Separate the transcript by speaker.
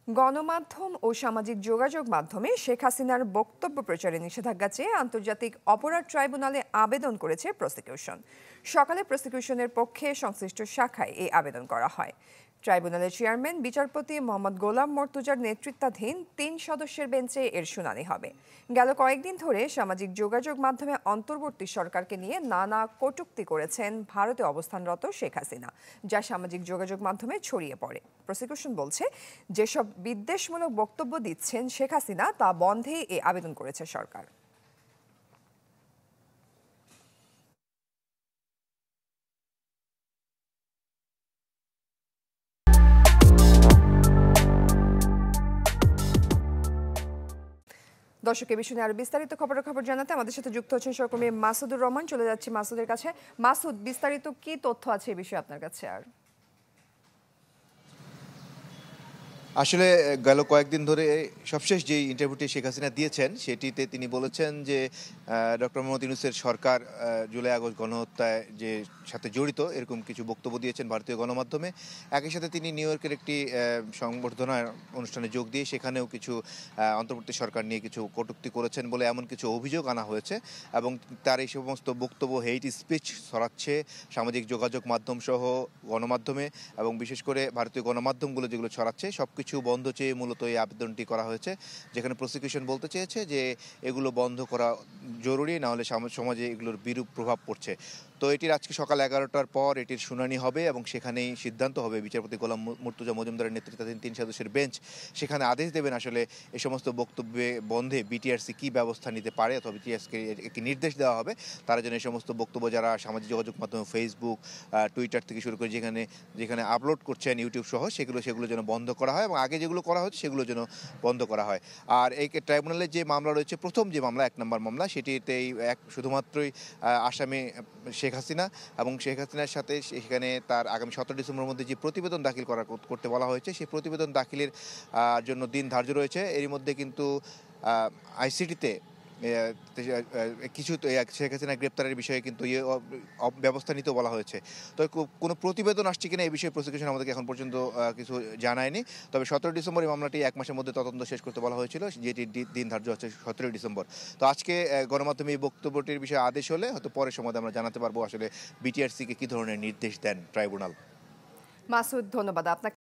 Speaker 1: গণমাধ্যম ও সামাজিক যোগাযোগ মাধ্যমে শেখ হাসিনার বক্তব্য প্রচারে নিষেধাজ্ঞা চেয়ে আন্তর্জাতিক অপরাধ ট্রাইব্যুনালে আবেদন করেছে প্রসিকিউশন। সকালে প্রসিকিউশনের পক্ষে সংশ্লিষ্ট শাখায় এই আবেদন করা হয়। ট্রাইব্যুনালের চেয়ারম্যান বিচারপতি মোহাম্মদ গোলাম মর্তুজার নেতৃত্বাধীন ৩ সদস্যের বেঞ্চে এর শুনানি হবে। গেল কয়েকদিন ধরে সামাজিক যোগাযোগ মাধ্যমে অন্তর্বর্তী সরকারকে নিয়ে নানা কটূক্তি করেছেন ভারতে অবস্থানরত শেখ হাসিনা, যা সামাজিক যোগাযোগ মাধ্যমে ছড়িয়ে পড়ে। প্রসিকিউশন বলছে, যেসব বিদ্বেষমূলক বক্তব্য দিচ্ছেন শেখ হাসিনা তা বন্ধে এই আবেদন করেছে সরকার। দর্শক, এ বিষয়ে আরো বিস্তারিত খবর জানাতে আমাদের সাথে যুক্ত হচ্ছেন সহকর্মী মাসুদুর রহমান। চলে যাচ্ছি মাসুদের কাছে। মাসুদ, বিস্তারিত কি তথ্য আছে এই বিষয়ে আপনার কাছে? আর
Speaker 2: আসলে গেল কয়েকদিন ধরে সবশেষ যে ইন্টারভিউটি শেখ হাসিনা দিয়েছেন সেটিতে তিনি বলেছেন যে ডক্টর মোহাম্মদ ইউনূসের সরকার জুলাই আগস্ট গণহত্যায় যে সাথে জড়িত এরকম কিছু বক্তব্য দিয়েছেন ভারতীয় গণমাধ্যমে। একই সাথে তিনি নিউ ইয়র্কের একটি সংবর্ধনা অনুষ্ঠানে যোগ দিয়ে সেখানেও কিছু অন্তর্বর্তী সরকার নিয়ে কিছু কটূক্তি করেছেন বলে এমন কিছু অভিযোগ আনা হয়েছে এবং তার এই সমস্ত বক্তব্য হেইট স্পিচ ছড়াচ্ছে সামাজিক যোগাযোগ মাধ্যম সহ গণমাধ্যমে এবং বিশেষ করে ভারতীয় গণমাধ্যমগুলো যেগুলো ছড়াচ্ছে সব কিছু বন্ধ চেয়ে মূলত এই আবেদনটি করা হয়েছে, যেখানে প্রসিকিউশন বলতে চেয়েছে যে এগুলো বন্ধ করা জরুরি, না হলে সমাজে এগুলোর বিরূপ প্রভাব পড়ছে। তো এটির আজকে সকাল 11টার পর এটির শুনানি হবে এবং সেখানেই সিদ্ধান্ত হবে। বিচারপতি গোলাম মর্তুজা মজুমদারের নেতৃত্বাধীন 3 সদস্যের বেঞ্চ সেখানে আদেশ দেবেন আসলে এই সমস্ত বক্তব্যে বন্ধে বিটিআরসি কী ব্যবস্থা নিতে পারে, অথবা বিটিআরসিকে একটি নির্দেশ দেওয়া হবে তারা যেন এই সমস্ত বক্তব্য যারা সামাজিক যোগাযোগ মাধ্যমে ফেসবুক, টুইটার থেকে শুরু করে যেখানে আপলোড করছেন ইউটিউব সহ সেগুলো যেন বন্ধ করা হয় এবং আগে যেগুলো করা হচ্ছে সেগুলো যেন বন্ধ করা হয়। আর এই ট্রাইব্যুনালের যে মামলা রয়েছে, প্রথম যে মামলা 1 নম্বর মামলা, সেটিতেই শুধুমাত্রই আসামি শেখ হাসিনা এবং শেখ হাসিনার সাথে সেখানে তার আগামী 17 ডিসেম্বরের মধ্যে যে প্রতিবেদন দাখিল করতে বলা হয়েছে সেই প্রতিবেদন দাখিলের জন্য দিন ধার্য রয়েছে। এরই মধ্যে কিন্তু আইসিটিতে কিছু শেখ হাসিনা গ্রেপ্তারের বিষয়ে কিন্তু ব্যবস্থা নিতে বলা হয়েছে। তো কোনো প্রতিবেদন আসছে কিনা এই বিষয়ে প্রসিকিউশন আমাদেরকে এখন পর্যন্ত কিছু জানায়নি। তবে 17 ডিসেম্বর এই মামলাটি 1 মাসের মধ্যে তদন্ত শেষ করতে বলা হয়েছিল, যেটি দিন ধার্য হচ্ছে 17 ডিসেম্বর। তো আজকে গণমাধ্যমে এই বক্তব্যটির বিষয়ে আদেশ হলে হয়তো পরের সময় আমরা জানাতে পারবো আসলে বিটিআরসিকে কী ধরনের নির্দেশ দেন ট্রাইব্যুনাল।
Speaker 1: মাসুদ, ধন্যবাদ আপনাকে।